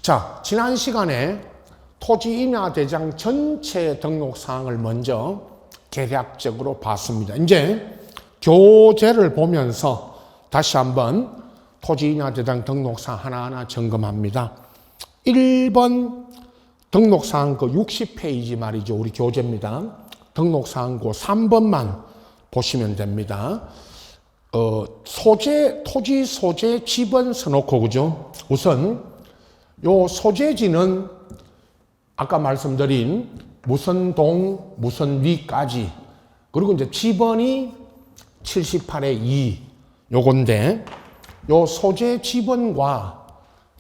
자, 지난 시간에 토지임야대장 전체 등록사항을 먼저 개략적으로 봤습니다. 이제 교재를 보면서 다시 한번 토지임야대장 등록사항 하나하나 점검합니다. 1번 등록사항 그 60페이지 말이죠. 우리 교재입니다. 등록사항 그 3번만 보시면 됩니다. 토지 소재 지번 써놓고, 그죠? 우선 요 소재지는 아까 말씀드린 무슨 동, 무슨 위까지, 그리고 이제 지번이 78의 2 요건데, 요 소재 지번과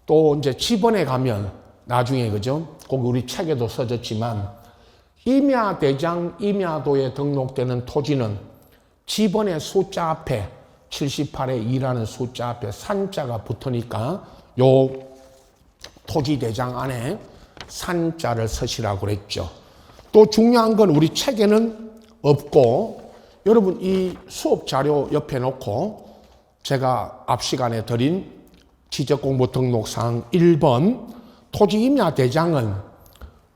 또 이제 지번에 가면 나중에, 그죠? 거기 우리 책에도 써졌지만 임야대장, 임야도에 등록되는 토지는 지번의 숫자 앞에 78의 2라는 숫자 앞에 산자가 붙으니까 요 토지대장 안에 산자를 쓰시라고 그랬죠. 또 중요한 건 우리 책에는 없고, 여러분 이 수업 자료 옆에 놓고 제가 앞 시간에 드린 지적공부 등록사항 1번 토지임야대장은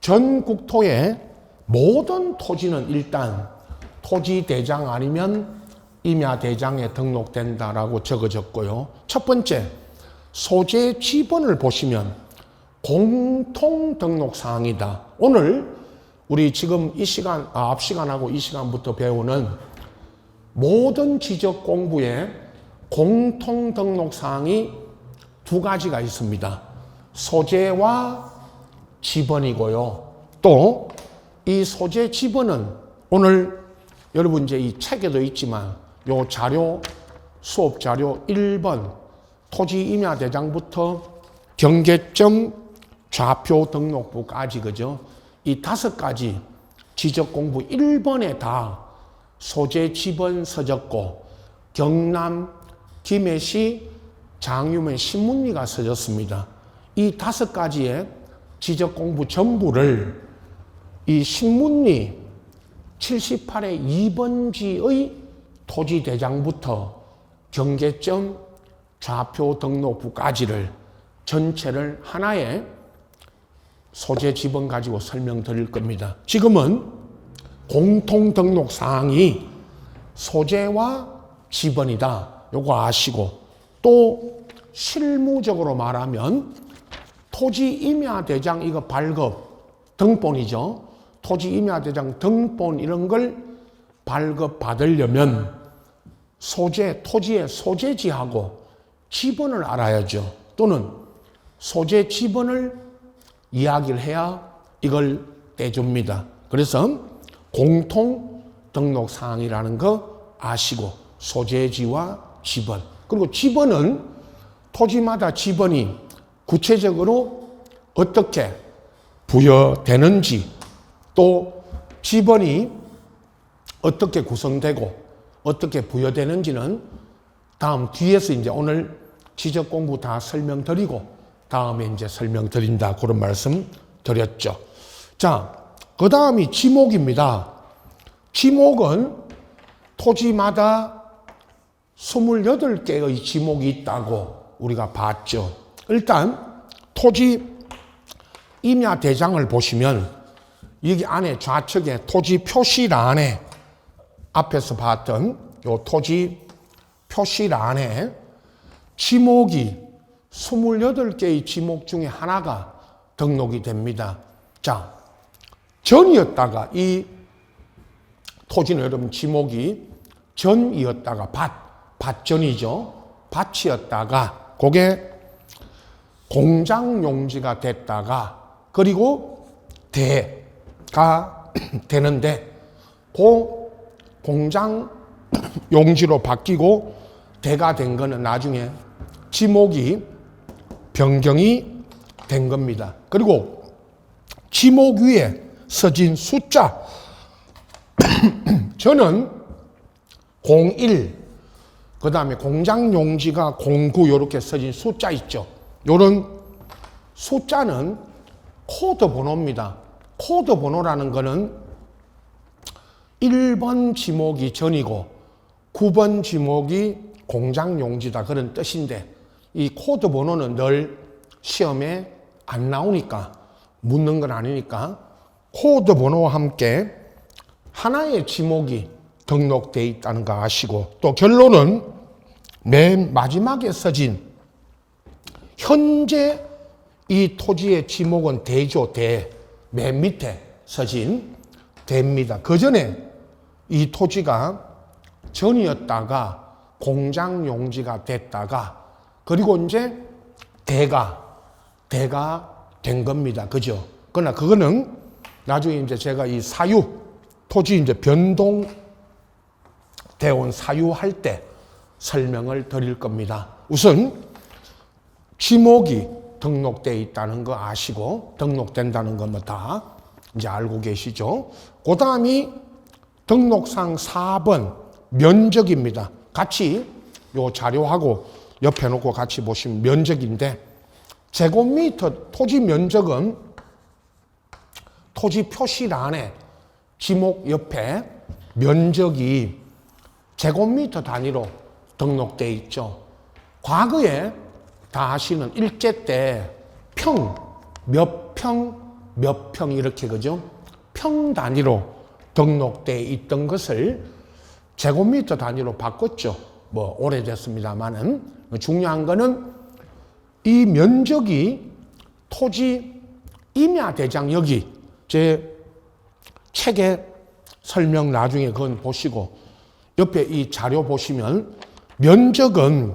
전 국토의 모든 토지는 일단 토지대장 아니면 임야대장에 등록된다라고 적어졌고요. 첫 번째, 소재 지번을 보시면 공통등록사항이다. 오늘 우리 지금 이 시간, 앞 시간하고 이 시간부터 배우는 모든 지적공부에 공통등록사항이 두 가지가 있습니다. 소재와 지번이고요. 또 이 소재 지번은 오늘 여러분 이제 이 책에도 있지만 요 자료, 수업 자료 1번 토지임야대장부터 경계점 좌표 등록부까지, 그죠? 이 5가지 지적공부 1번에 다 소재 지번 써졌고, 경남 김해시 장유면 신문리가 써졌습니다. 이 5가지의 지적공부 전부를 이 신문리 78의 2번지의 토지대장부터 경계점 좌표 등록부까지를 전체를 하나의 소재 지번 가지고 설명드릴 겁니다. 지금은 공통등록사항이 소재와 지번이다. 요거 아시고, 또 실무적으로 말하면 토지임야대장 이거 발급 등본이죠. 토지임야대장 등본 이런 걸 발급받으려면 소재, 토지의 소재지하고 지번을 알아야죠. 또는 소재 지번을 이야기를 해야 이걸 떼줍니다. 그래서 공통 등록사항이라는 거 아시고, 소재지와 지번, 그리고 지번은 토지마다 지번이 구체적으로 어떻게 부여되는지, 또 지번이 어떻게 구성되고 어떻게 부여되는지는 다음 뒤에서 이제 오늘 지적공부 다 설명드리고 다음에 이제 설명드린다, 그런 말씀 드렸죠. 자, 그 다음이 지목입니다. 지목은 토지마다 28개의 지목이 있다고 우리가 봤죠. 일단 토지 임야대장을 보시면 여기 안에 좌측에 토지 표시란에, 앞에서 봤던 요 토지 표시란에 지목이 28개의 지목 중에 하나가 등록이 됩니다. 자, 전이었다가 이 토지는 여러분 지목이 전이었다가 밭전이죠. 밭이었다가 그게 공장용지가 됐다가 그리고 대가 되는데, 그 공장용지로 바뀌고 대가 된 거는 나중에 지목이 변경이 된 겁니다. 그리고 지목 위에 써진 숫자 저는 01, 그 다음에 공장용지가 09 이렇게 써진 숫자 있죠. 이런 숫자는 코드 번호입니다. 코드 번호라는 거는 1번 지목이 전이고 9번 지목이 공장용지다, 그런 뜻인데, 이 코드 번호는 늘 시험에 안 나오니까 묻는 건 아니니까 코드 번호와 함께 하나의 지목이 등록되어 있다는 거 아시고, 또 결론은 맨 마지막에 써진 현재 이 토지의 지목은 대죠. 대. 맨 밑에 써진 대입니다. 그 전에 이 토지가 전이었다가 공장 용지가 됐다가 그리고 이제 대가 된 겁니다. 그죠? 그러나 그거는 나중에 이제 제가 이 사유, 토지 이제 변동되어 온 사유할 때 설명을 드릴 겁니다. 우선 지목이 등록되어 있다는 거 아시고, 등록된다는 거 뭐 다 이제 알고 계시죠? 그 다음이 등록상 4번 면적입니다. 같이 요 자료하고 옆에 놓고 같이 보시면 면적인데, 제곱미터 토지 면적은 토지 표시란에 지목 옆에 면적이 제곱미터 단위로 등록되어 있죠. 과거에 다 아시는 일제 때 몇 평 이렇게 그죠? 평 단위로 등록되어 있던 것을 제곱미터 단위로 바꿨죠. 뭐 오래됐습니다만은 중요한 거는 이 면적이 토지 임야 대장, 여기 제 책에 설명 나중에 그건 보시고 옆에 이 자료 보시면 면적은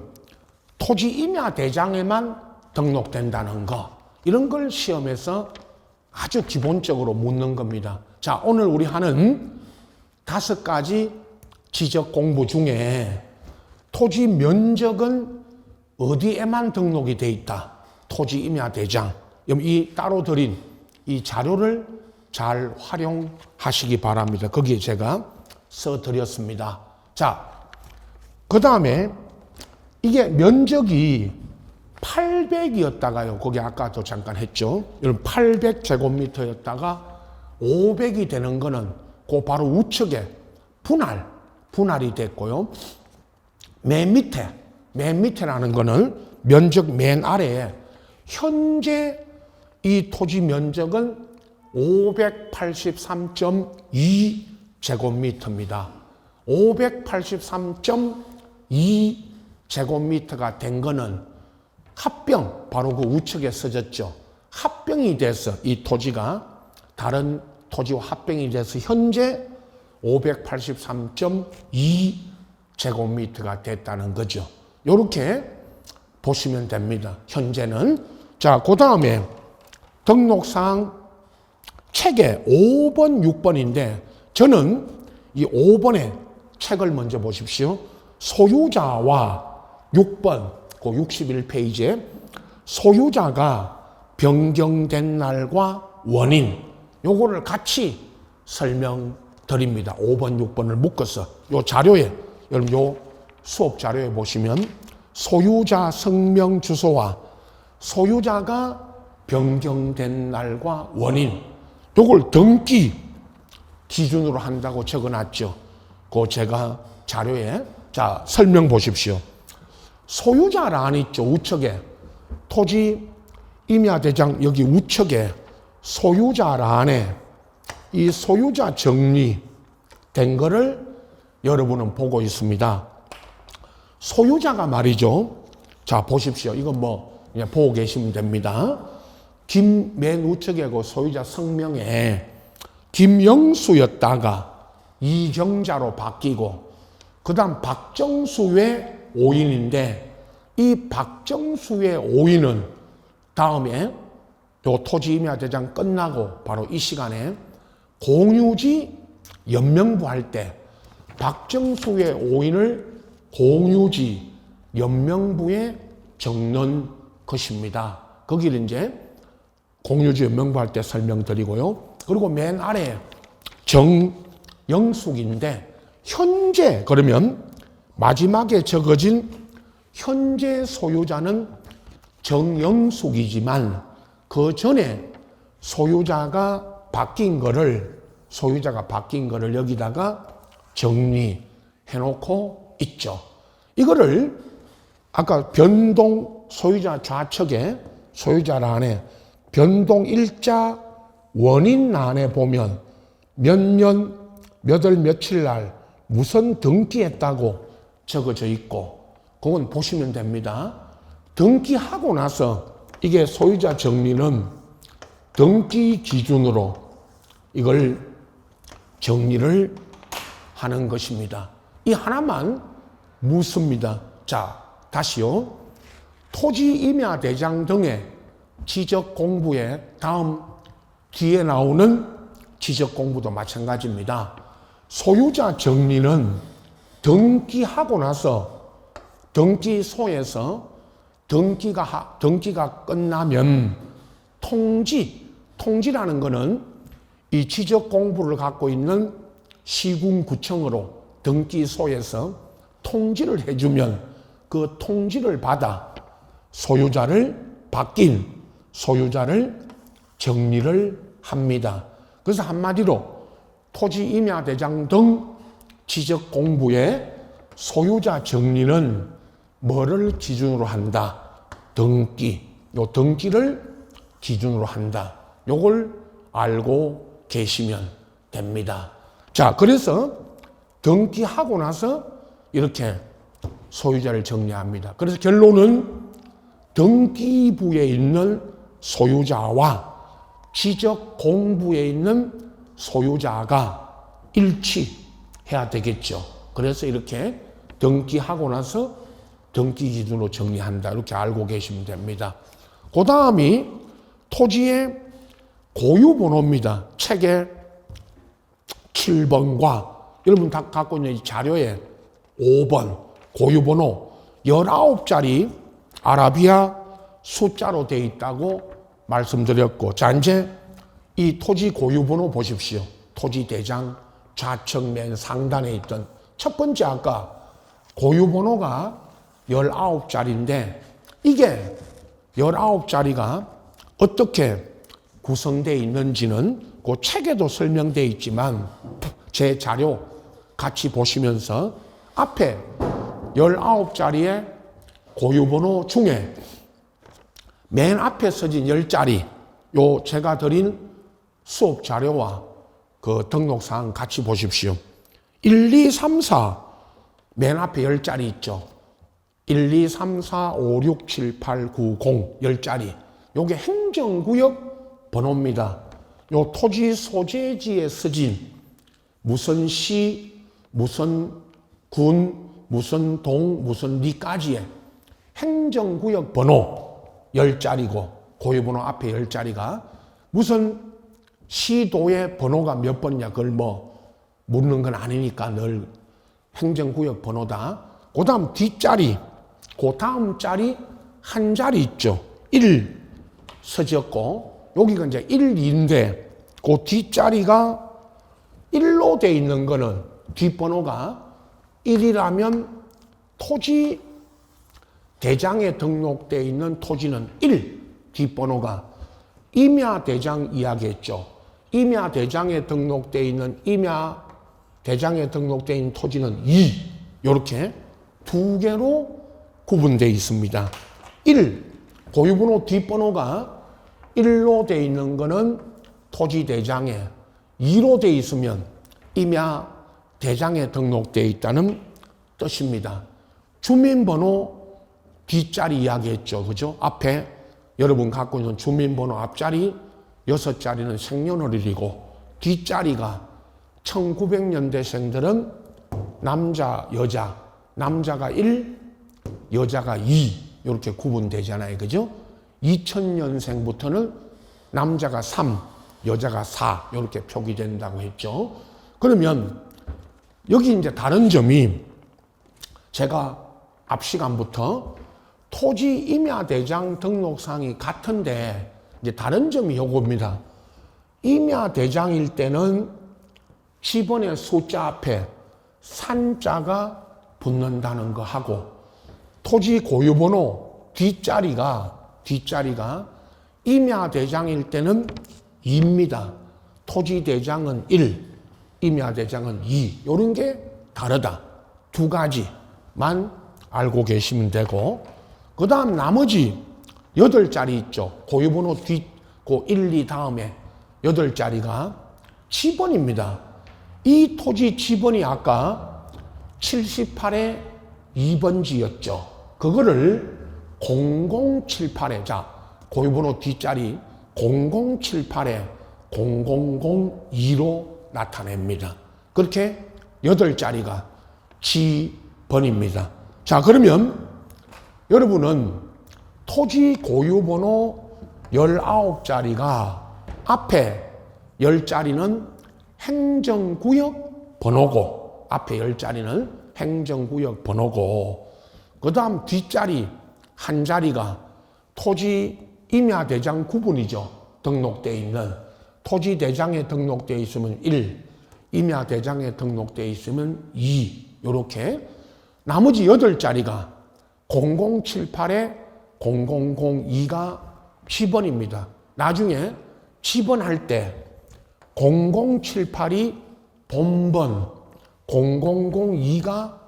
토지 임야 대장에만 등록된다는 거, 이런 걸 시험에서 아주 기본적으로 묻는 겁니다. 자, 오늘 우리 하는 5가지 지적 공부 중에 토지 면적은 어디에만 등록이 돼 있다. 토지 임야 대장. 이 따로 드린 이 자료를 잘 활용하시기 바랍니다. 거기에 제가 써드렸습니다. 자, 그 다음에 이게 면적이 800이었다가요. 거기 아까도 잠깐 했죠. 여러분 800제곱미터였다가 500이 되는 거는 그 바로 우측에 분할이 됐고요. 맨 밑에라는 거는 면적 맨 아래에 현재 이 토지 면적은 583.2제곱미터입니다. 583.2제곱미터가 된 거는 합병, 바로 그 우측에 써졌죠. 합병이 돼서 이 토지가 다른 토지와 합병이 돼서 현재 583.2제곱미터가 됐다는 거죠. 이렇게 보시면 됩니다. 현재는. 자, 그 다음에 등록상 책에 5번, 6번인데 저는 이 5번의 책을 먼저 보십시오. 소유자와 6번, 그 61페이지에 소유자가 변경된 날과 원인, 요거를 같이 설명드립니다. 5번, 6번을 묶어서 요 자료에, 여러분 요 수업 자료에 보시면 소유자 성명 주소와 소유자가 변경된 날과 원인, 요걸 등기 기준으로 한다고 적어놨죠. 그 제가 자료에, 자, 설명 보십시오. 소유자란 있죠. 우측에 토지 임야대장 여기 우측에 소유자란에 이 소유자 정리된 거를 여러분은 보고 있습니다. 소유자가 말이죠. 자, 보십시오. 이건 뭐 그냥 보고 계시면 됩니다. 맨 우측에 그 소유자 성명에 김영수였다가 이경자로 바뀌고 그 다음 박정수의 오인인데 이 박정수의 오인은 다음에 요 토지 임야 대장 끝나고 바로 이 시간에 공유지 연명부 할 때 박정수의 오인을 공유지 연명부에 적는 것입니다. 거기를 이제 공유지 연명부 할 때 설명드리고요. 그리고 맨 아래 정영숙인데 현재, 그러면 마지막에 적어진 현재 소유자는 정영숙이지만 그 전에 소유자가 바뀐 거를 여기다가 정리해 놓고 있죠. 이거를 아까 변동 소유자 좌측에 소유자란에 변동 일자 원인란에 보면 몇 년, 몇 월, 며칠 날 무슨 등기했다고 적어져 있고 그건 보시면 됩니다. 등기하고 나서 이게 소유자 정리는 등기 기준으로 이걸 정리를 하는 것입니다. 이 하나만 묻습니다. 자, 다시요. 토지 임야 대장 등의 지적 공부에 다음 뒤에 나오는 지적 공부도 마찬가지입니다. 소유자 정리는 등기하고 나서 등기소에서 등기가 끝나면 통지라는 것은 이 지적 공부를 갖고 있는 시군구청으로 등기소에서 통지를 해주면 그 통지를 받아 바뀐 소유자를 정리를 합니다. 그래서 한마디로 토지 임야 대장 등 지적 공부의 소유자 정리는 뭐를 기준으로 한다? 등기. 요 등기를 기준으로 한다. 요걸 알고 계시면 됩니다. 자, 그래서 등기하고 나서 이렇게 소유자를 정리합니다. 그래서 결론은 등기부에 있는 소유자와 지적 공부에 있는 소유자가 일치해야 되겠죠. 그래서 이렇게 등기하고 나서 등기 기준으로 정리한다. 이렇게 알고 계시면 됩니다. 그 다음이 토지의 고유번호입니다. 책의 7번과 여러분 다 갖고 있는 이 자료에 5번 고유번호 19자리 아라비아 숫자로 되어 있다고 말씀드렸고, 자, 이제 이 토지 고유번호 보십시오. 토지 대장 좌측 맨 상단에 있던 첫 번째 아까 고유번호가 19자리인데 이게 19자리가 어떻게 구성되어 있는지는 그 책에도 설명되어 있지만 제 자료 같이 보시면서 앞에 19자리의 고유번호 중에 맨 앞에 써진 10자리, 요 제가 드린 수업 자료와 그 등록사항 같이 보십시오. 1, 2, 3, 4, 맨 앞에 10자리 있죠. 1, 2, 3, 4, 5, 6, 7, 8, 9, 0, 10자리. 요게 행정구역 번호입니다. 요 토지 소재지에 써진 무슨 시, 무슨 군, 무슨 동, 무슨 리까지의 행정구역 번호 10자리고 고유번호 앞에 10자리가 무슨 시도의 번호가 몇 번이냐 그걸 뭐 묻는 건 아니니까 늘 행정구역 번호다. 그 다음 뒷자리, 그 다음 자리 한 자리 있죠. 1 써졌고 여기가 이제 1, 2인데 그 뒷자리가 1로 돼 있는 거는 뒷번호가 1이라면 토지 대장에 등록되어 있는 토지는 1, 뒷번호가 임야 대장 이야기했죠. 임야 대장에 등록되어 있는 토지는 2, 이렇게 두 개로 구분되어 있습니다. 1, 고유번호 뒷번호가 1로 되어 있는 거는 토지 대장에 2로 되어 있으면 임야 대장에 등록되어 있다는 뜻입니다. 주민번호 뒷자리 이야기했죠. 그죠? 앞에 여러분 갖고 있는 주민번호 앞자리 6자리는 생년월일이고 뒷자리가 1900년대생들은 남자, 여자, 남자가 1, 여자가 2 이렇게 구분되잖아요. 그죠? 2000년생부터는 남자가 3, 여자가 4 이렇게 표기된다고 했죠. 그러면 여기 이제 다른 점이 제가 앞 시간부터 토지 임야대장 등록상이 같은데 이제 다른 점이 요겁니다. 임야대장일 때는 지번의 숫자 앞에 산자가 붙는다는 거 하고 토지 고유번호 뒷자리가 임야대장일 때는 2입니다. 토지대장은 1, 임야대장은 2. 이런 게 다르다. 두 가지만 알고 계시면 되고 그 다음 나머지 8자리 있죠. 고유번호 그 1, 2 다음에 8자리가 지번입니다. 이 토지 지번이 아까 78의 2번지였죠. 그거를 0078에, 자, 고유번호 뒷자리 0078에 0002로 나타냅니다. 그렇게 8자리가 지번입니다. 자, 그러면 여러분은 토지 고유번호 19자리가 앞에 10자리는 행정구역 번호고, 앞에 10자리는 행정구역 번호고, 그 다음 뒷자리 한 자리가 토지 임야대장 구분이죠. 등록되어 있는. 토지대장에 등록되어 있으면 1, 임야대장에 등록되어 있으면 2, 요렇게. 나머지 8자리가 0078에 0002가 지번입니다. 나중에 지번할 때 0078이 본번, 0002가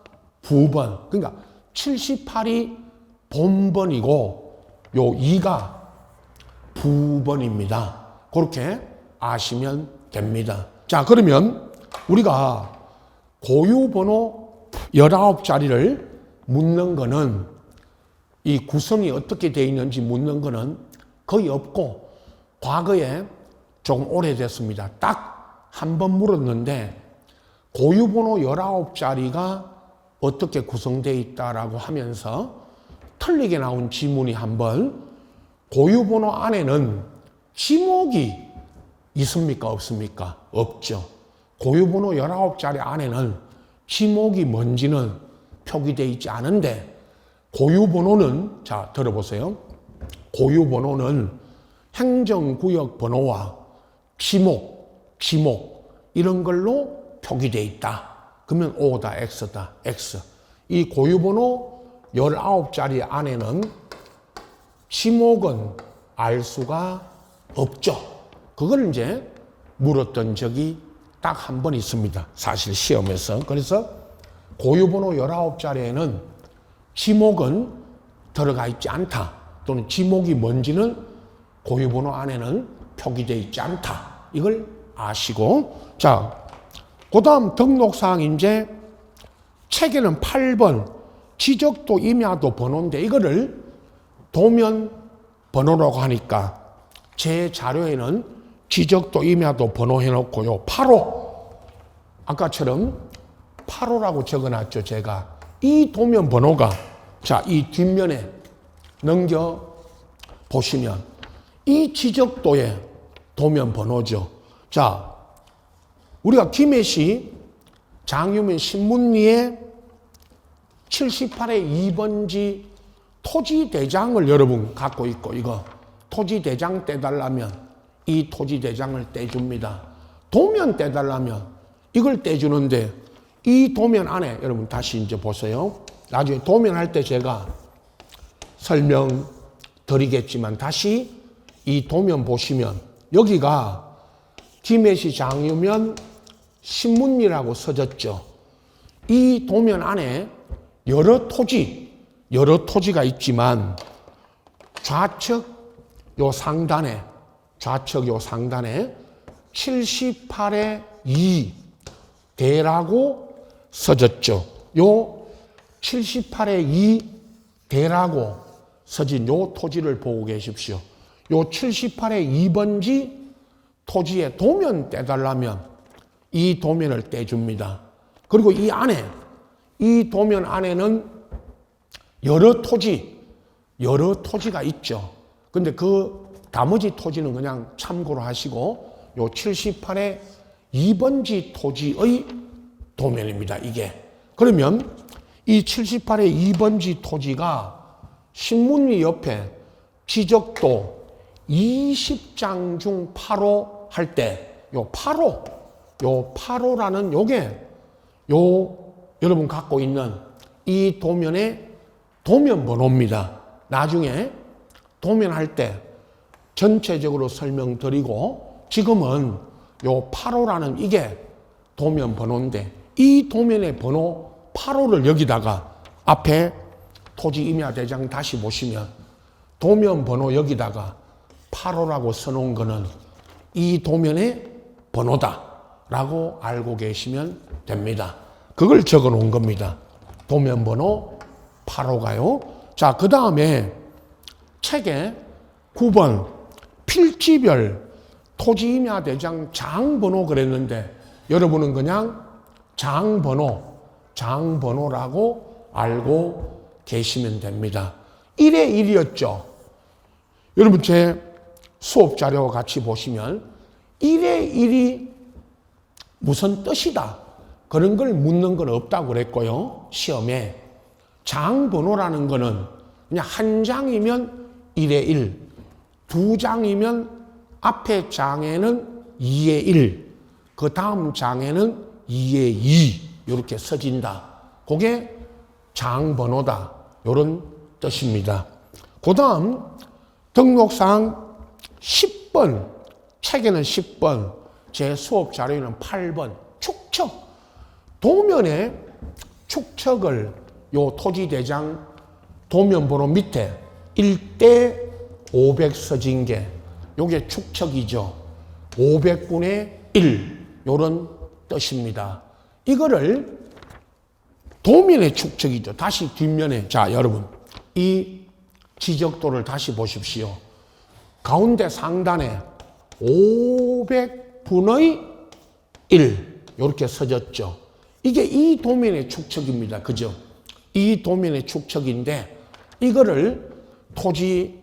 부번. 그러니까 78이 본번이고 요 2가 부번입니다. 그렇게 아시면 됩니다. 자, 그러면 우리가 고유번호 19자리를 묻는 거는, 이 구성이 어떻게 되어 있는지 묻는 거는 거의 없고, 과거에 조금 오래됐습니다. 딱 한 번 물었는데 고유번호 19자리가 어떻게 구성되어 있다라고 하면서 틀리게 나온 지문이 한 번, 고유번호 안에는 지목이 있습니까? 없습니까? 없죠. 고유번호 19자리 안에는 지목이 뭔지는 표기되어 있지 않은데, 고유번호는, 자, 들어보세요. 고유번호는 행정구역 번호와 지목 이런 걸로 표기되어 있다. 그러면 O다, X다, X. 이 고유번호 19자리 안에는 지목은 알 수가 없죠. 그걸 이제 물었던 적이 딱 한 번 있습니다. 사실 시험에서. 그래서 고유번호 19자리에는 지목은 들어가 있지 않다. 또는 지목이 뭔지는 고유번호 안에는 표기되어 있지 않다. 이걸 아시고, 자, 그 다음 등록사항 이제 책에는 8번 지적도 임야도 번호인데, 이거를 도면 번호라고 하니까 제 자료에는 지적도 임야도 번호 해놓고요. 8호, 아까처럼 8호라고 적어놨죠. 제가 이 도면 번호가, 자, 이 뒷면에 넘겨 보시면 이 지적도의 도면 번호죠. 자, 우리가 김해시 장유면 신문리에 78의 2번지 토지대장을 여러분 갖고 있고, 이거 토지대장 떼달라면 이 토지대장을 떼줍니다. 도면 떼달라면 이걸 떼주는데, 이 도면 안에 여러분 다시 이제 보세요. 나중에 도면 할 때 제가 설명 드리겠지만, 다시 이 도면 보시면 여기가 김해시 장유면 신문리라고 써졌죠. 이 도면 안에 여러 토지가 있지만, 좌측 요 상단에 78의 2 대라고 써졌죠. 요 78의 2 대라고 써진 요 토지를 보고 계십시오. 요 78의 2번지 토지에 도면 떼달라면 이 도면을 떼줍니다. 그리고 이 안에, 이 도면 안에는 여러 토지가 있죠. 근데 그 나머지 토지는 그냥 참고로 하시고, 요 78의 2번지 토지의 도면입니다. 이게. 그러면 이 78의 2번지 토지가 신문리 옆에 지적도 20장 중 8호 할 때, 요 8호라는 요게 여러분 갖고 있는 이 도면의 도면 번호입니다. 나중에 도면 할 때 전체적으로 설명드리고, 지금은 요 8호라는 이게 도면 번호인데, 이 도면의 번호 8호를 여기다가 앞에 토지 임야대장 다시 보시면 도면 번호 여기다가 8호라고 써놓은 거는 이 도면의 번호다라고 알고 계시면 됩니다. 그걸 적어 놓은 겁니다. 도면 번호 8호가요. 자, 그 다음에 책에 9번 필지별 토지임야대장 장번호 그랬는데 여러분은 그냥 장번호라고 알고 계시면 됩니다. 1의 1이었죠. 여러분 제 수업 자료와 같이 보시면 1의 1이 무슨 뜻이다. 그런 걸 묻는 건 없다고 그랬고요. 시험에 장번호라는 거는 그냥 한 장이면 1의 1, 두 장이면 앞에 장에는 2의 1, 그 다음 장에는 2의 2 이렇게 써진다. 그게 장번호다. 이런 뜻입니다. 그 다음 등록상 10번, 책에는 10번, 제 수업 자료에는 8번 축척. 도면에 축척을 요 토지대장 도면번호 밑에 1대 500 써진 게 요게 축척이죠. 500분의 1 요런 뜻입니다. 이거를 도면의 축척이죠. 다시 뒷면에 자 여러분 이 지적도를 다시 보십시오. 가운데 상단에 500분의 1 이렇게 써졌죠. 이게 이 도면의 축척입니다. 그죠? 이 도면의 축척인데 이거를 토지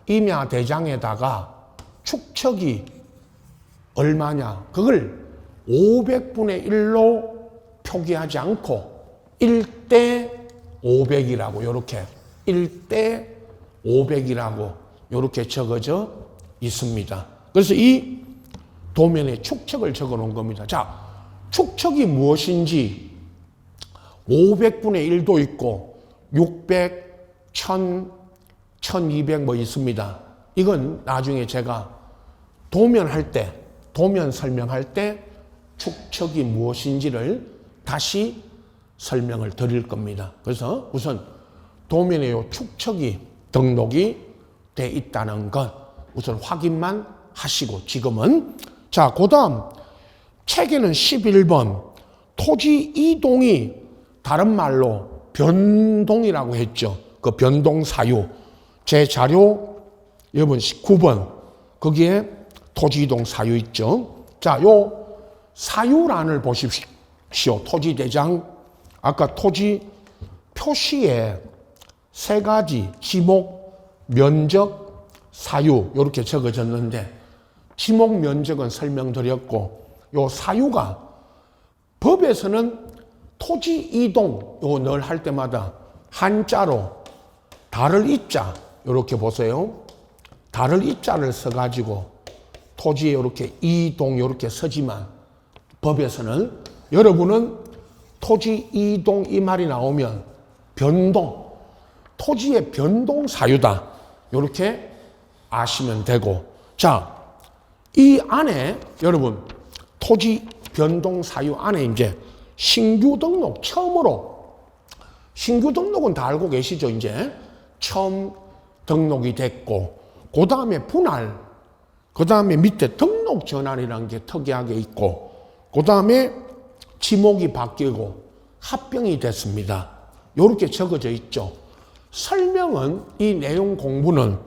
임야 대장에다가 축척이 얼마냐 그걸 500분의 1로 표기하지 않고 1대 500이라고 이렇게 1대 500이라고 이렇게 적어져 있습니다. 그래서 이 도면에 축척을 적어 놓은 겁니다. 자, 축척이 무엇인지 500분의 1도 있고 600, 1000, 1200 뭐 있습니다. 이건 나중에 제가 도면 설명할 때 축척이 무엇인지를 다시 설명을 드릴 겁니다. 그래서 우선 도면에 요 축척이 등록이 돼 있다는 것 우선 확인만 하시고 지금은 자, 그 다음 책에는 11번 토지 이동이 다른 말로 변동이라고 했죠. 그 변동 사유 제 자료 여러분 19번 거기에 토지 이동 사유 있죠. 자, 요 사유란을 보십시오. 토지 대장 아까 토지 표시에 세 가지 지목, 면적, 사유 이렇게 적어졌는데 지목, 면적은 설명드렸고 요 사유가 법에서는 토지 이동 요 늘 할 때마다 한자로 달을 이자 이렇게 보세요. 달을 이자를 써가지고 토지에 이렇게 이동 이렇게 서지만 법에서는 여러분은 토지 이동 이 말이 나오면 변동, 토지의 변동 사유다 이렇게 아시면 되고 자, 이 안에 여러분 토지 변동 사유 안에 이제 신규 등록 처음으로 신규 등록은 다 알고 계시죠. 이제 처음 등록이 됐고 그 다음에 분할 그 다음에 밑에 등록 전환이라는 게 특이하게 있고 그 다음에 지목이 바뀌고 합병이 됐습니다. 이렇게 적어져 있죠. 설명은 이 내용 공부는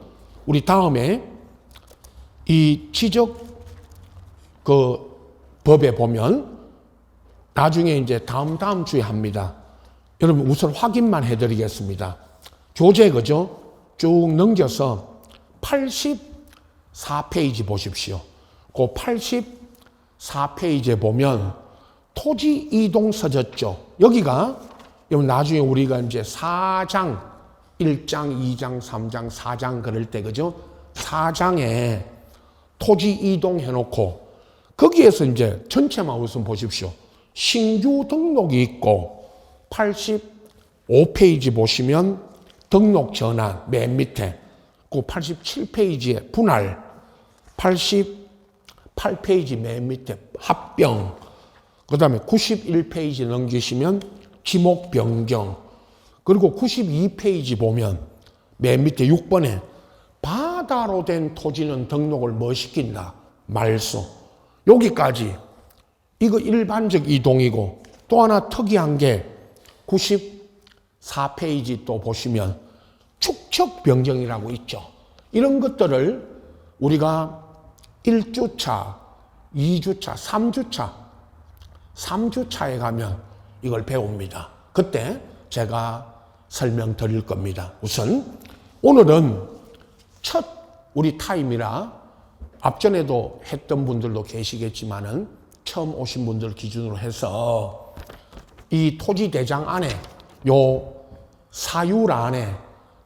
우리 다음에 이 지적 그 법에 보면 나중에 이제 다음 주에 합니다. 여러분 우선 확인만 해드리겠습니다. 교재 그죠? 쭉 넘겨서 84페이지 보십시오. 그 84페이지에 보면 토지 이동 써졌죠. 여기가 나중에 우리가 이제 4장, 1장, 2장, 3장, 4장 그럴 때 그죠? 4장에 토지 이동 해놓고 거기에서 이제 전체만 우선 보십시오. 신규 등록이 있고 85페이지 보시면 등록 전환 맨 밑에 그 87페이지에 분할 88페이지 맨 밑에 합병 그 다음에 91페이지 넘기시면 지목 변경 그리고 92페이지 보면 맨 밑에 6번에 무마다로 된 토지는 등록을 뭐 시킨다? 말소. 여기까지. 이거 일반적 이동이고, 또 하나 특이한 게 94페이지 또 보시면 축척 변경이라고 있죠. 이런 것들을 우리가 1주차, 2주차, 3주차에 가면 이걸 배웁니다. 그때 제가 설명드릴 겁니다. 우선 오늘은 첫 우리 타임이라 앞전에도 했던 분들도 계시겠지만은 처음 오신 분들 기준으로 해서 이 토지대장 안에 요 사유란에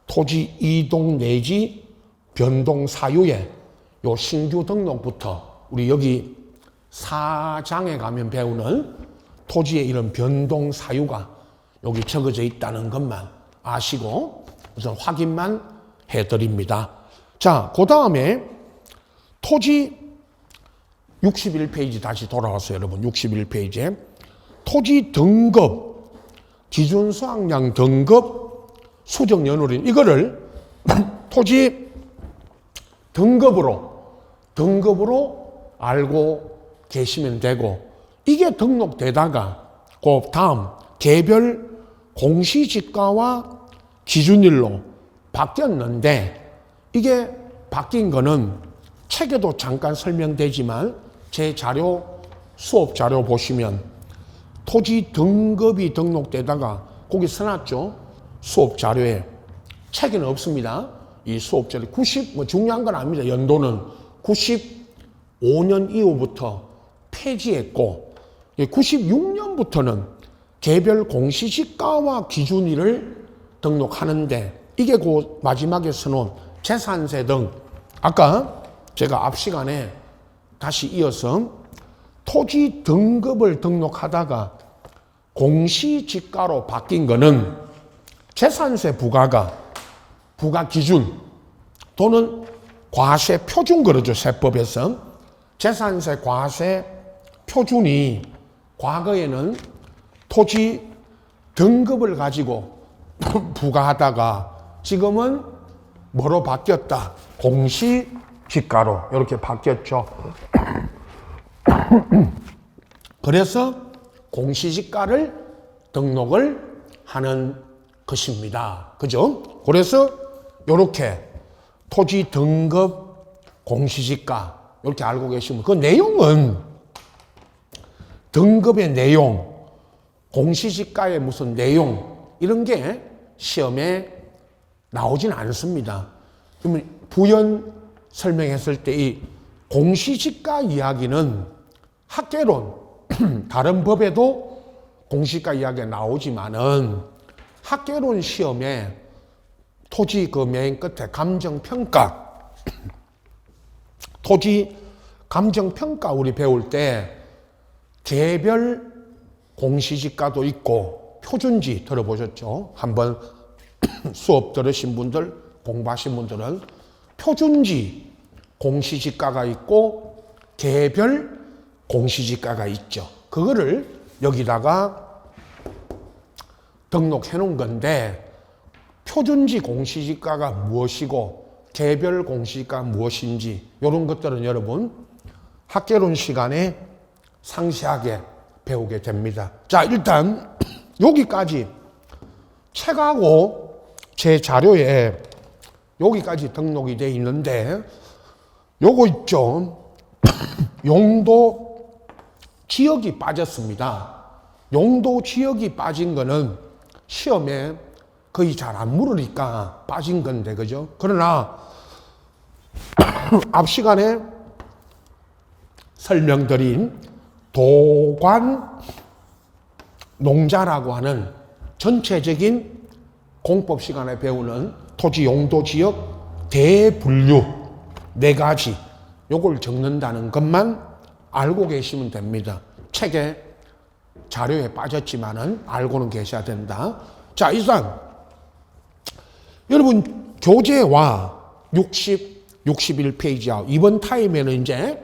토지 이동 내지 변동 사유에 요 신규 등록부터 우리 여기 4장에 가면 배우는 토지의 이런 변동 사유가 여기 적어져 있다는 것만 아시고 우선 확인만 해드립니다. 자, 그 다음에 토지 61페이지 다시 돌아와서 여러분 61페이지에 토지 등급, 기준 수확량 등급, 수정 연월인 이거를 토지 등급으로 알고 계시면 되고 이게 등록되다가 그 다음 개별 공시지가와 기준일로 바뀌었는데 이게 바뀐 거는 책에도 잠깐 설명되지만 제 자료, 수업 자료 보시면 토지 등급이 등록되다가 거기 써놨죠. 수업 자료에. 책에는 없습니다. 이 수업 자료 뭐 중요한 건 아닙니다. 연도는 95년 이후부터 폐지했고 96년부터는 개별 공시지가와 기준일을 등록하는데 이게 그 마지막에 써놓은 재산세 등 아까 제가 앞 시간에 다시 이어서 토지 등급을 등록하다가 공시지가로 바뀐 거는 재산세 부과 기준 또는 과세 표준 그러죠. 세법에서 재산세 과세 표준이 과거에는 토지 등급을 가지고 부과하다가 지금은 뭐로 바뀌었다? 공시지가로 이렇게 바뀌었죠. 그래서 공시지가를 등록을 하는 것입니다. 그죠? 그래서 이렇게 토지 등급 공시지가 이렇게 알고 계시면 그 내용은 등급의 내용, 공시지가의 무슨 내용 이런 게 시험에 나오진 않습니다. 그러면 부연 설명했을 때 이 공시지가 이야기는 학개론 다른 법에도 공시지가 이야기가 나오지만은 학개론 시험에 토지 그 맨 끝에 감정평가 토지 감정평가 우리 배울 때 개별 공시지가도 있고 표준지 들어보셨죠? 한번 수업 들으신 분들 공부하신 분들은 표준지 공시지가가 있고 개별 공시지가가 있죠. 그거를 여기다가 등록해 놓은 건데 표준지 공시지가가 무엇이고 개별 공시지가가 무엇인지 이런 것들은 여러분 학개론 시간에 상세하게 배우게 됩니다. 자, 일단 여기까지 책하고 제 자료에 여기까지 등록이 되어 있는데 요거 있죠. 용도 지역이 빠졌습니다. 용도 지역이 빠진 거는 시험에 거의 잘 안 물으니까 빠진 건데, 그죠? 그러나 앞 시간에 설명드린 도관 농자라고 하는 전체적인 공법 시간에 배우는 토지 용도 지역 대분류 4가지 요걸 적는다는 것만 알고 계시면 됩니다. 책에 자료에 빠졌지만은 알고는 계셔야 된다. 자, 이상 여러분 교재와 61페이지와 이번 타임에는 이제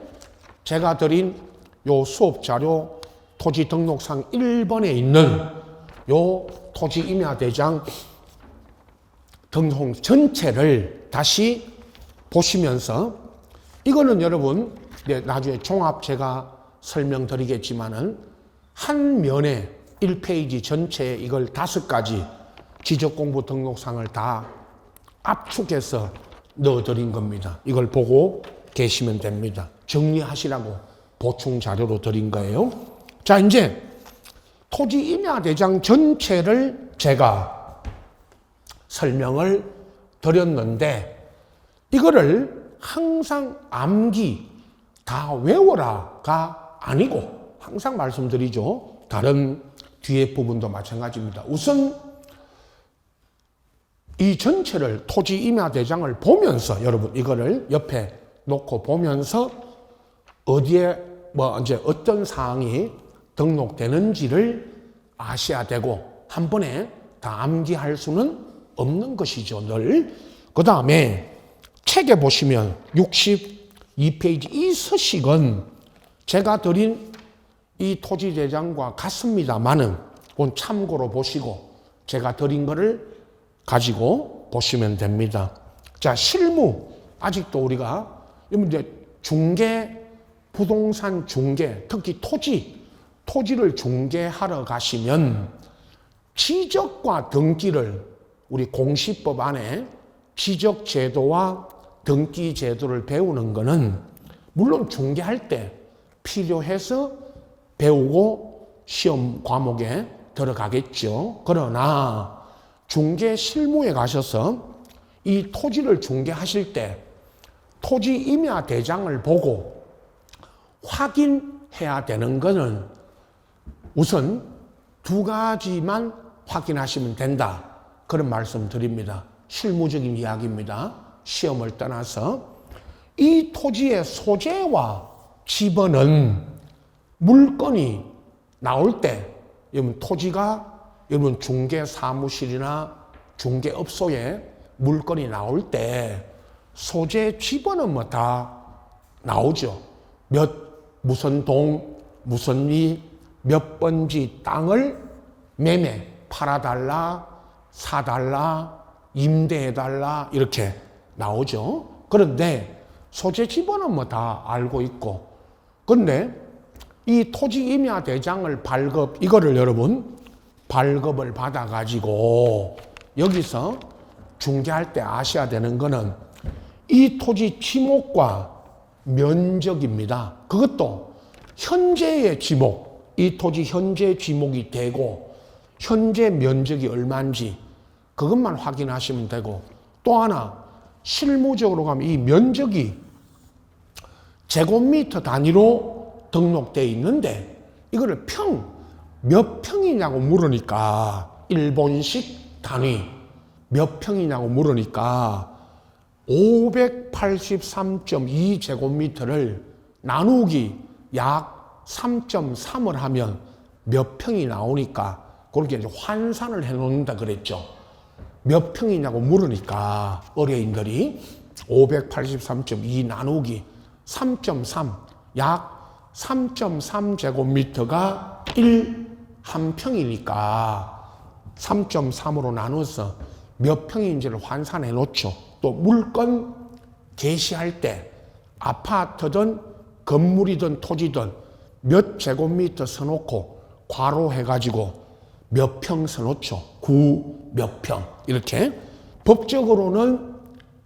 제가 드린 요 수업 자료 토지 등록상 1번에 있는 요 토지 임야대장 등록 전체를 다시 보시면서 이거는 여러분 나중에 종합 제가 설명드리겠지만은 한 면에 1페이지 전체에 이걸 5가지 지적공부 등록상을 다 압축해서 넣어드린 겁니다. 이걸 보고 계시면 됩니다. 정리하시라고 보충 자료로 드린 거예요. 자, 이제 토지 임야대장 전체를 제가 설명을 드렸는데 이거를 항상 암기 다 외워라가 아니고 항상 말씀드리죠. 다른 뒤에 부분도 마찬가지입니다. 우선 이 전체를 토지 임야대장을 보면서 여러분 이거를 옆에 놓고 보면서 어디에 이제 어떤 사항이 등록되는지를 아셔야 되고 한 번에 다 암기할 수는 없는 것이죠. 늘. 그 다음에 책에 보시면 62페이지 이 서식은 제가 드린 이 토지대장과 같습니다만은 그건 참고로 보시고 제가 드린 거를 가지고 보시면 됩니다. 자, 실무. 아직도 우리가 이제 중개, 부동산 중개, 특히 토지를 중개하러 가시면 지적과 등기를 우리 공시법 안에 지적 제도와 등기 제도를 배우는 거는 물론 중개할 때 필요해서 배우고 시험 과목에 들어가겠죠. 그러나 중개 실무에 가셔서 이 토지를 중개하실 때 토지 임야 대장을 보고 확인해야 되는 것은 우선 2가지만 확인하시면 된다. 그런 말씀 드립니다. 실무적인 이야기입니다. 시험을 떠나서 이 토지의 소재와 지번은 물건이 나올 때 여러분 토지가 여러분 중개 사무실이나 중개업소에 물건이 나올 때 소재 지번은 뭐 다 나오죠. 무슨 동, 무슨 리, 몇 번지 땅을 매매, 팔아달라, 사달라, 임대해달라 이렇게 나오죠. 그런데 소재 지번은 뭐 다 알고 있고 근데 이 토지 임야 대장을 이거를 여러분 발급을 받아가지고 여기서 중개할 때 아셔야 되는 거는 이 토지 지목과 면적입니다. 그것도 현재의 지목, 이 토지 현재 지목이 되고 현재 면적이 얼마인지 그것만 확인하시면 되고 또 하나 실무적으로 가면 이 면적이 제곱미터 단위로 등록되어 있는데 이거를 몇 평이냐고 물으니까 일본식 단위 몇 평이냐고 물으니까 583.2제곱미터를 나누기 약 3.3을 하면 몇 평이 나오니까 그렇게 이제 환산을 해 놓는다 그랬죠. 몇 평이냐고 물으니까 어려인들이 583.2 나누기 3.3 약 3.3제곱미터가 1평이니까 3.3으로 나눠서 몇 평인지를 환산해 놓죠. 또 물건 게시할 때 아파트든 건물이든 토지든 몇 제곱미터 써놓고 괄호해가지고 몇 평 써놓죠. 구 몇 평 이렇게 법적으로는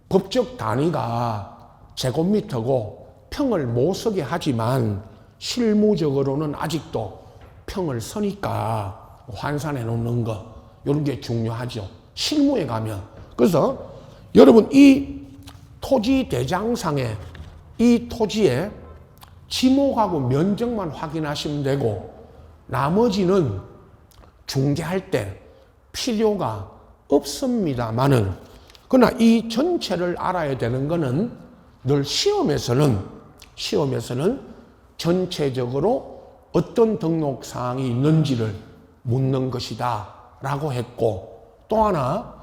법적 단위가 제곱미터고 평을 못 쓰게 하지만 실무적으로는 아직도 평을 쓰니까 환산해 놓는 거 이런 게 중요하죠. 실무에 가면 그래서 여러분 이 토지 대장상에 이 토지의 지목하고 면적만 확인하시면 되고 나머지는 중개할 때 필요가 없습니다만은 그러나 이 전체를 알아야 되는 거는 늘 시험에서는 전체적으로 어떤 등록 사항이 있는지를 묻는 것이다 라고 했고 또 하나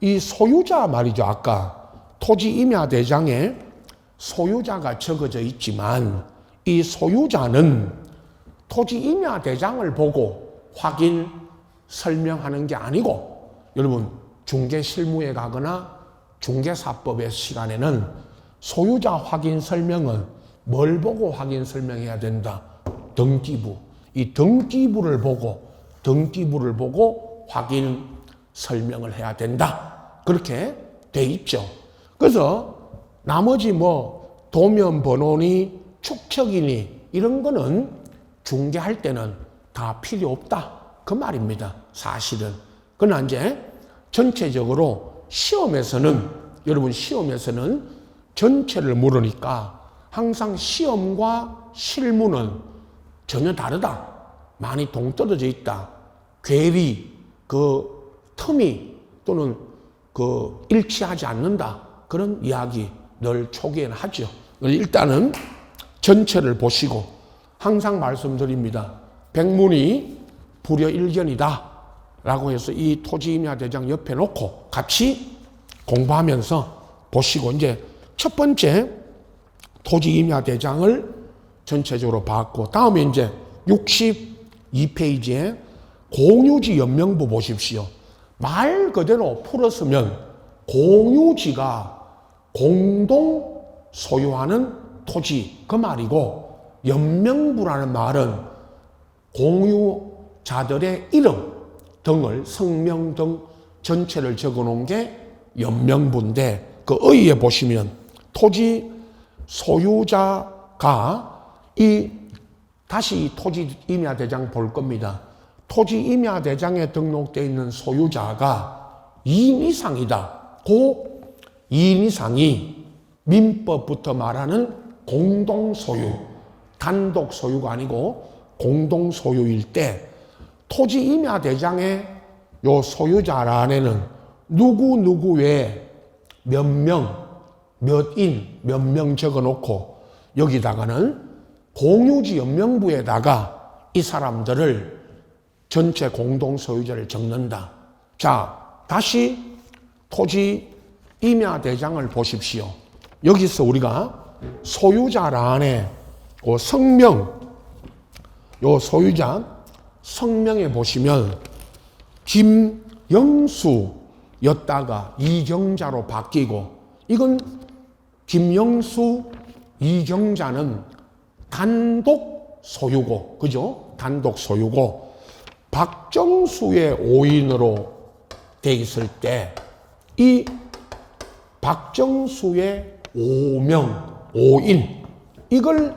이 소유자 말이죠. 아까 토지 임야 대장에 소유자가 적어져 있지만 이 소유자는 토지 임야 대장을 보고 확인 설명하는 게 아니고 여러분 중개 실무에 가거나 중개사법의 시간에는 소유자 확인 설명은 뭘 보고 확인 설명해야 된다? 등기부. 이 등기부를 보고 확인 설명을 해야 된다. 그렇게 돼 있죠. 그래서 나머지 뭐 도면 번호니 축척이니 이런 거는 중개할 때는 다 필요 없다. 그 말입니다. 사실은. 그러나 이제 전체적으로 여러분 시험에서는 전체를 물으니까 항상 시험과 실무는 전혀 다르다. 많이 동떨어져 있다. 괴리, 틈이 또는 일치하지 않는다. 그런 이야기 늘 초기에는 하죠. 일단은 전체를 보시고 항상 말씀드립니다. 백문이 불여일견이다. 라고 해서 이 토지임야대장 옆에 놓고 같이 공부하면서 보시고 이제 첫 번째 토지임야대장을 전체적으로 봤고 다음에 이제 62페이지에 공유지 연명부 보십시오. 말 그대로 풀었으면 공유지가 공동 소유하는 토지 그 말이고 연명부라는 말은 공유자들의 이름 등을 성명 등 전체를 적어놓은 게 연명부인데 그 의에 보시면 토지 소유자가 다시 토지임야대장 볼 겁니다. 토지임야대장에 등록되어 있는 소유자가 2인 이상이다. 그 2인 이상이 민법부터 말하는 공동소유, 단독 소유가 아니고 공동소유일 때 토지임야대장의 요 소유자란에는 누구 외에 몇 명, 몇 명 적어놓고 여기다가는 공유지 연명부에다가 이 사람들을 전체 공동소유자를 적는다. 자, 다시 토지임야대장을 보십시오. 여기서 우리가 소유자란에 소유자 성명에 보시면 김영수였다가 이경자로 바뀌고 이건 김영수, 이경자는 단독 소유고 그죠? 단독 소유고 박정수의 5인으로 돼 있을 때 이 박정수의 5인 이걸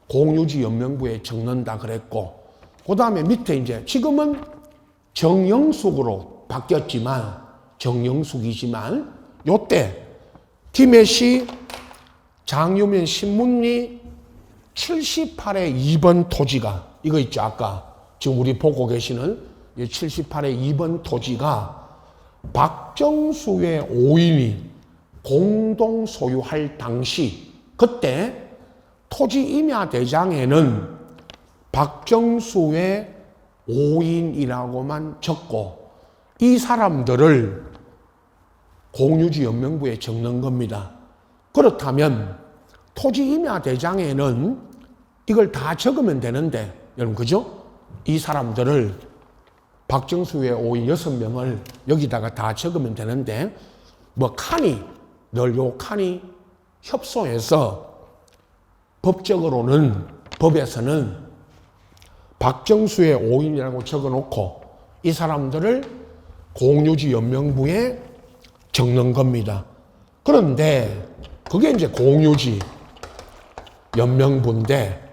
공유지 연명부에 적는다 그랬고 그 다음에 밑에 이제 지금은 정영숙으로 바뀌었지만 정영숙이지만 요때 김해시 장유면 신문리 78의 2번 토지가 이거 있죠. 아까 지금 우리 보고 계시는 78의 2번 토지가 박정수의 5인이 공동 소유할 당시 그때 토지임야대장에는 박정수의 5인이라고만 적고 이 사람들을 공유지 연명부에 적는 겁니다. 그렇다면 토지임야대장에는 이걸 다 적으면 되는데 여러분 그죠? 이 사람들을 박정수의 5인 6명을 여기다가 다 적으면 되는데 뭐 칸이 늘 요 칸이 협소해서 법에서는 박정수의 5인이라고 적어놓고 이 사람들을 공유지 연명부에 적는 겁니다. 그런데 그게 이제 공유지 연명부인데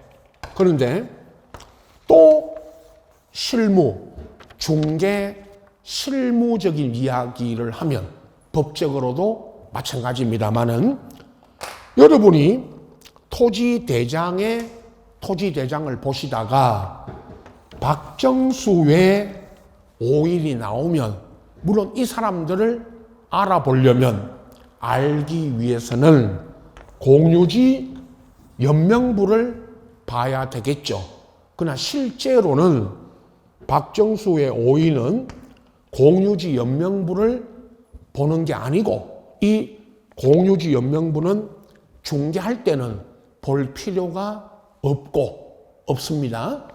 그런데 또 중개 실무적인 이야기를 하면 법적으로도 마찬가지입니다만은 여러분이 토지대장을 보시다가 박정수의 5인이 나오면 물론 이 사람들을 알아보려면 알기 위해서는 공유지 연명부를 봐야 되겠죠. 그러나 실제로는 박정수의 5인은 공유지 연명부를 보는 게 아니고 이 공유지 연명부는 중개할 때는 볼 필요가 없습니다.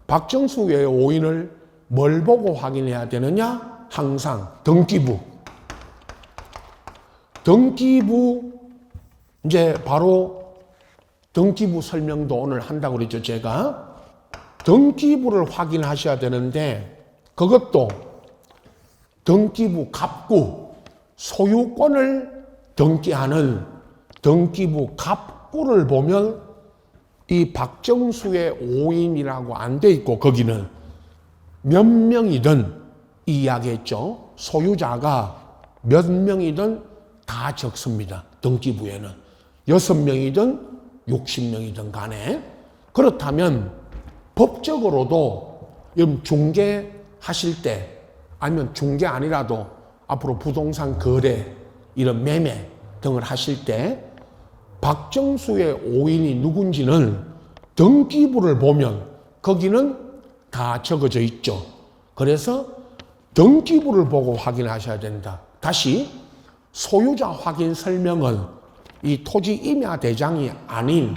박정수의 5인을 뭘 보고 확인해야 되느냐? 항상 등기부 이제 바로 등기부 설명도 오늘 한다고 그랬죠, 제가. 등기부를 확인하셔야 되는데, 그것도 등기부 갑구, 소유권을 등기하는 등기부 갑구를 보면 이 박정수의 오인이라고 안 돼 있고, 거기는 몇 명이든 이야기했죠. 소유자가 몇 명이든 다 적습니다. 등기부에는 6명이든 60명이든 간에. 그렇다면 법적으로도 중개하실 때, 아니면 중개 아니라도 앞으로 부동산 거래, 이런 매매 등을 하실 때 박정수의 오인이 누군지는 등기부를 보면 거기는 다 적어져 있죠. 그래서 등기부를 보고 확인하셔야 된다. 다시 소유자 확인 설명은 이 토지 임야 대장이 아닌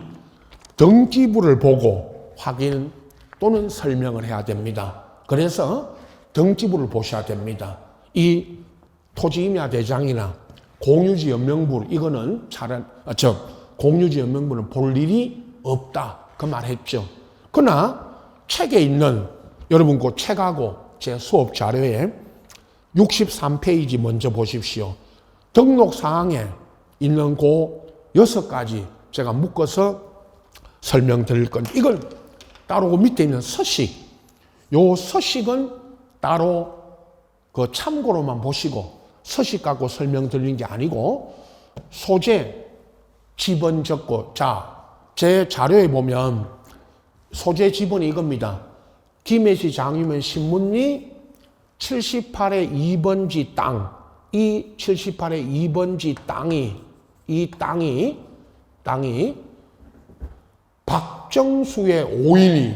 등기부를 보고 확인 또는 설명을 해야 됩니다. 그래서 등기부를 보셔야 됩니다. 이 토지 임야 대장이나 공유지 연명부, 이거는 공유지 연명부는 볼 일이 없다, 그 말 했죠. 그러나 책에 있는, 여러분 그 책하고 제 수업 자료에 63페이지 먼저 보십시오. 등록사항에 있는 그 6가지 제가 묶어서 설명드릴 건데, 이걸 따로 그 밑에 있는 서식, 요 서식은 따로 그 참고로만 보시고, 서식 갖고 설명드리는 게 아니고, 소재, 지번 적고, 자, 제 자료에 보면 소재 지번이 이겁니다. 김해시 장유면 신문리 78의 2번지 땅, 이 78의 2번지 땅이 박정수의 오인이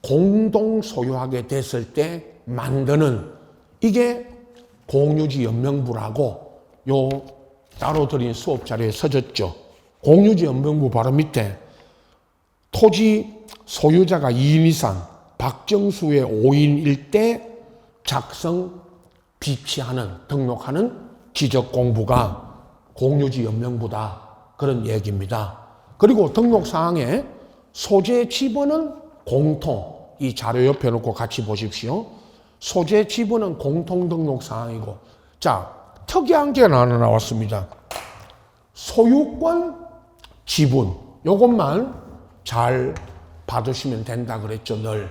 공동 소유하게 됐을 때 만드는, 이게 공유지 연명부라고 요 따로 드린 수업 자료에 써졌죠. 공유지 연명부 바로 밑에 토지 소유자가 2인 이상 박정수의 오인일 때 작성, 비치하는, 등록하는 지적공부가 공유지 연명부다, 그런 얘기입니다. 그리고 등록사항에 소재 지번은 공통, 이 자료 옆에 놓고 같이 보십시오. 소재 지번은 공통 등록사항이고, 자, 특이한 게 하나 나왔습니다. 소유권 지분, 요것만 잘 받으시면 된다 그랬죠, 늘.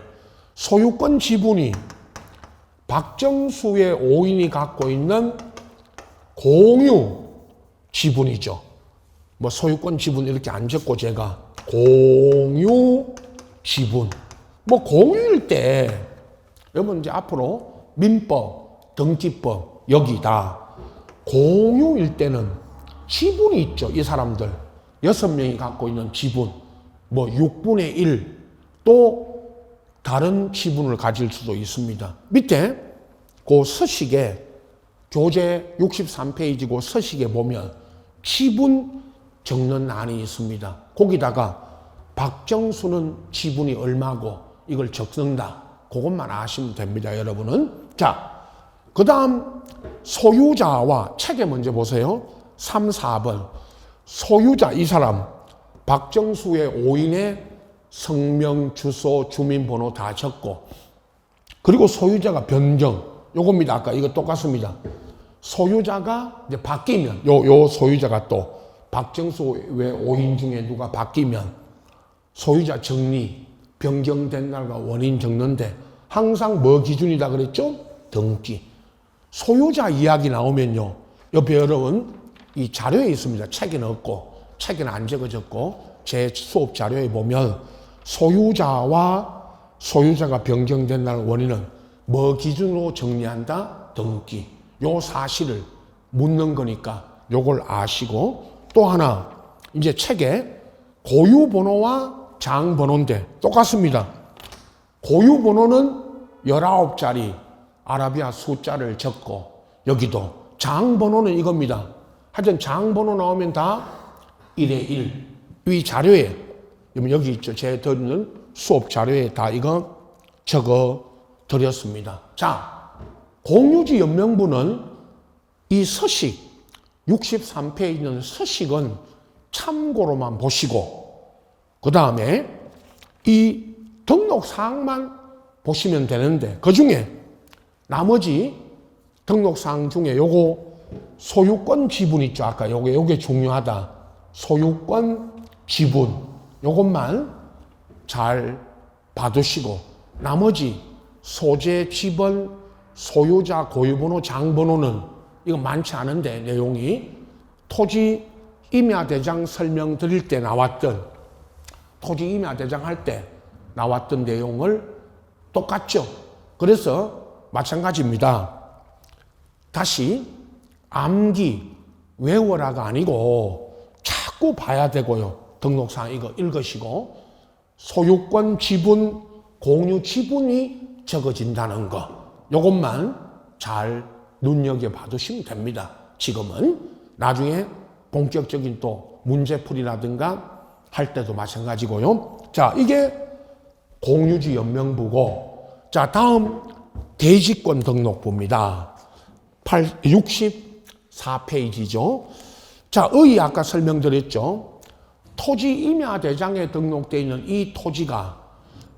소유권 지분이 박정수의 오인이 갖고 있는 공유 지분이죠. 뭐 소유권 지분 이렇게 안 적고 제가 공유 지분, 뭐 공유일 때 여러분 이제 앞으로 민법, 등기법 여기다 공유일 때는 지분이 있죠. 이 사람들 6명이 갖고 있는 지분, 뭐 6분의 1 또 다른 지분을 가질 수도 있습니다. 밑에 그 서식에 교재 63페이지 그 서식에 보면 지분 적는 란이 있습니다. 거기다가 박정수는 지분이 얼마고 이걸 적는다. 그것만 아시면 됩니다, 여러분은. 자, 그 다음 소유자와 책에 먼저 보세요. 3, 4번. 소유자, 이 사람 박정수의 오인의 성명, 주소, 주민번호 다 적고, 그리고 소유자가 변경, 요겁니다. 아까 이거 똑같습니다. 소유자가 이제 바뀌면, 요 소유자가 또 박정수의 오인 중에 누가 바뀌면 소유자 정리, 변경된 날과 원인 적는데 항상 뭐 기준이다 그랬죠? 등기. 소유자 이야기 나오면요, 옆에 여러분 이 자료에 있습니다. 책에는 없고, 책에는 안 적어졌고, 제 수업 자료에 보면 소유자와 소유자가 변경된 날 원인은 뭐 기준으로 정리한다? 등기. 요 사실을 묻는 거니까 요걸 아시고, 또 하나 이제 책에 고유번호와 장번호인데 똑같습니다. 고유번호는 19자리 아라비아 숫자를 적고, 여기도 장번호는 이겁니다. 하여튼 장번호 나오면 다 1의 1. 이 자료에 여기 있죠. 제 드리는 수업 자료에 다 이거 적어 드렸습니다. 자, 공유지 연명부는 이 서식 63페이지 있는 서식은 참고로만 보시고 그 다음에 이 등록사항만 보시면 되는데 그 중에 나머지 등록사항 중에 요거 소유권 지분 있죠. 아까 요게 중요하다. 소유권 지분 요것만 잘 봐두시고 나머지 소재, 지번, 소유자, 고유번호, 장번호는 이거 많지 않은데 내용이 토지 임야대장 설명드릴 때 나왔던 토지 임야대장 할 때 나왔던 내용을 똑같죠. 그래서 마찬가지입니다. 다시 암기, 외워라가 아니고 자꾸 봐야 되고요. 등록사항 이거 읽으시고 소유권 지분, 공유 지분이 적어진다는 거 요것만 잘 눈여겨봐 두시면 됩니다. 지금은 나중에 본격적인 또 문제풀이라든가 할 때도 마찬가지고요. 자, 이게 공유지 연명부고 자, 다음 대지권 등록부입니다. 64페이지죠. 자, 의 아까 설명드렸죠. 토지 임야대장에 등록되어 있는 이 토지가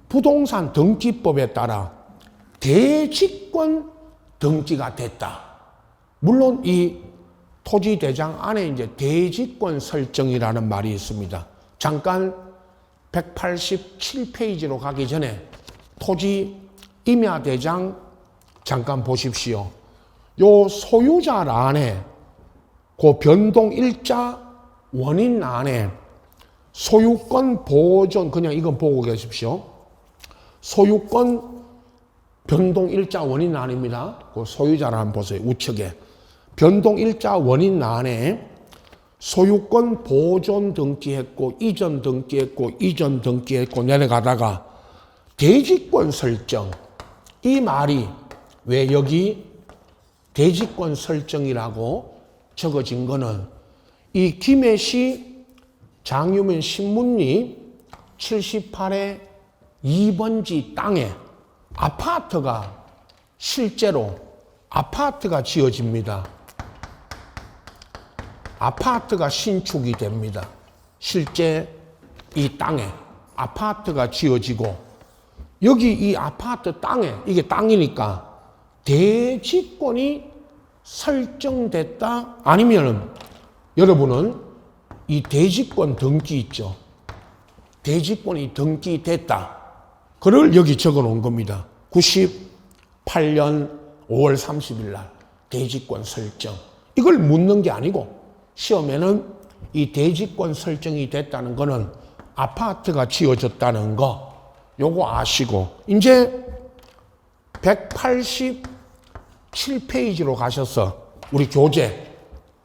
부동산 등기법에 따라 대지권 등기가 됐다. 물론 이 토지대장 안에 이제 대지권 설정이라는 말이 있습니다. 잠깐 187페이지로 가기 전에 토지 임야대장 잠깐 보십시오. 요 소유자란에 그 변동일자 원인란에 소유권 보존 그냥 이건 보고 계십시오. 소유권 변동일자 원인란입니다. 그 소유자를 한번 보세요. 우측에 변동일자 원인란에 소유권 보존 등기했고 이전 등기했고 이전 등기했고 내려가다가 대지권 설정 이 말이 왜 여기 대지권 설정이라고 적어진 거는 이 김해시 장유면 신문리 78의 2번지 땅에 아파트가 실제로 아파트가 지어집니다. 아파트가 신축이 됩니다. 실제 이 땅에 아파트가 지어지고 여기 이 아파트 땅에 이게 땅이니까 대지권이 설정됐다 아니면 여러분은 이 대지권 등기 있죠. 대지권이 등기됐다. 그걸 여기 적어 놓은 겁니다. 98년 5월 30일 날 대지권 설정. 이걸 묻는 게 아니고 시험에는 이 대지권 설정이 됐다는 거는 아파트가 지어졌다는 거 요거 아시고 이제 187페이지로 가셔서 우리 교재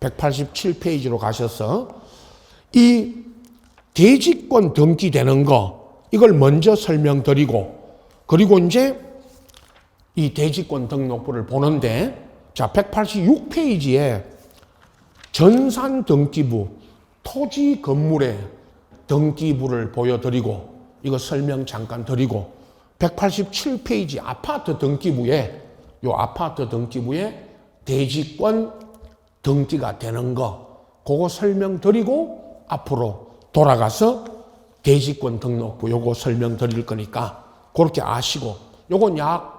187페이지로 가셔서 이 대지권 등기되는 거 이걸 먼저 설명드리고 그리고 이제 이 대지권 등록부를 보는데 자 186페이지에 전산 등기부 토지 건물의 등기부를 보여드리고 이거 설명 잠깐 드리고 187페이지 아파트 등기부에 요 아파트 등기부에 대지권 등기가 되는 거 그거 설명드리고 앞으로 돌아가서 대지권 등록부 요거 설명드릴 거니까 그렇게 아시고 요건 약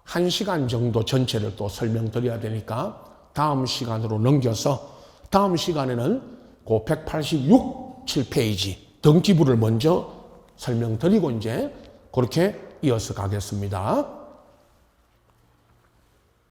1시간 정도 전체를 또 설명드려야 되니까 다음 시간으로 넘겨서 다음 시간에는 그 187페이지 등기부를 먼저 설명드리고 이제 그렇게 이어서 가겠습니다.